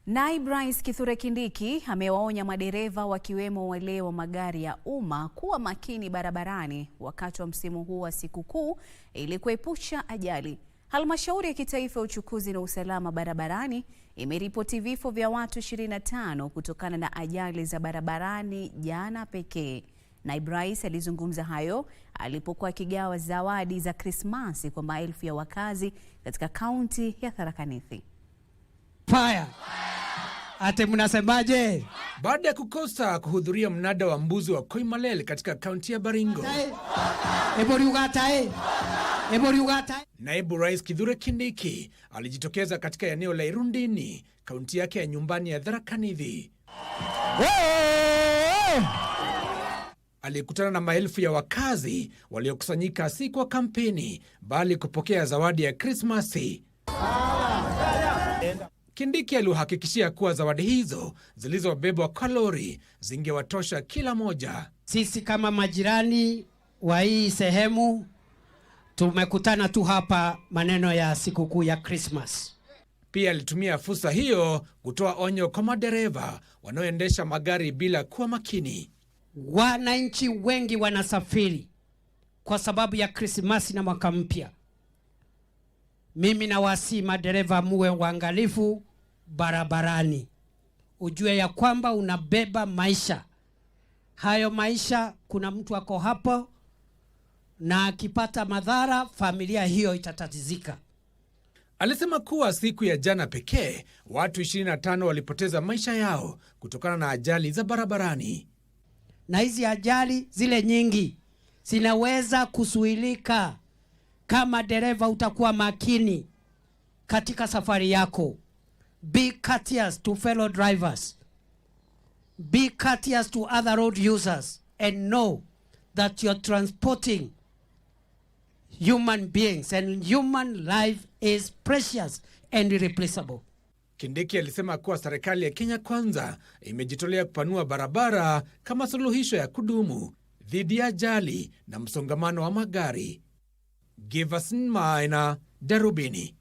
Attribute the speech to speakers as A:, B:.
A: Naibu Rais Kithure Kindiki amewaonya madereva wakiwemo wale wa magari ya umma kuwa makini barabarani wakati wa msimu huu wa sikukuu ili kuepusha ajali. Halmashauri ya Kitaifa ya Uchukuzi na Usalama Barabarani imeripoti vifo vya watu 25 kutokana na ajali za barabarani jana pekee. Naibu Rais alizungumza hayo alipokuwa akigawa zawadi za Krismasi kwa maelfu ya wakazi katika kaunti ya Tharaka Nithi.
B: Fire. Ate mnasemaje?
C: Baada ya kuhudhuria mnada wa mbuzi wa Koimalel katika kaunti ya Baringo, Naibu Rais Kithure Kindiki alijitokeza katika eneo la Irundini, kaunti yake ya nyumbani ya Tharaka Nithi. Alikutana na maelfu ya wakazi waliokusanyika si kwa kampeni bali kupokea zawadi ya Krismasi. Kindiki aliwahakikishia kuwa zawadi hizo zilizobebwa kwa lori zingewatosha kila moja.
B: Sisi kama majirani wa hii sehemu tumekutana tu hapa maneno ya sikukuu ya Christmas.
C: Pia alitumia fursa hiyo kutoa onyo kwa madereva wanaoendesha magari bila kuwa makini.
B: Wananchi wengi wanasafiri kwa sababu ya Krismasi na mwaka mpya. Mimi nawasihi madereva muwe waangalifu barabarani. Ujue ya kwamba unabeba maisha. Hayo maisha kuna mtu ako hapo na akipata madhara familia hiyo itatatizika.
C: Alisema kuwa siku ya jana pekee watu 25 walipoteza maisha yao kutokana na ajali za barabarani.
B: Na hizi ajali zile nyingi zinaweza kuzuilika kama dereva utakuwa makini katika safari yako. Be courteous to fellow drivers. Be courteous to other road users and know that you're transporting human beings and human life is precious and irreplaceable.
C: Kindiki alisema kuwa serikali ya Kenya Kwanza imejitolea kupanua barabara kama suluhisho ya kudumu dhidi ya ajali na msongamano wa magari. Giverson Maina, Darubini.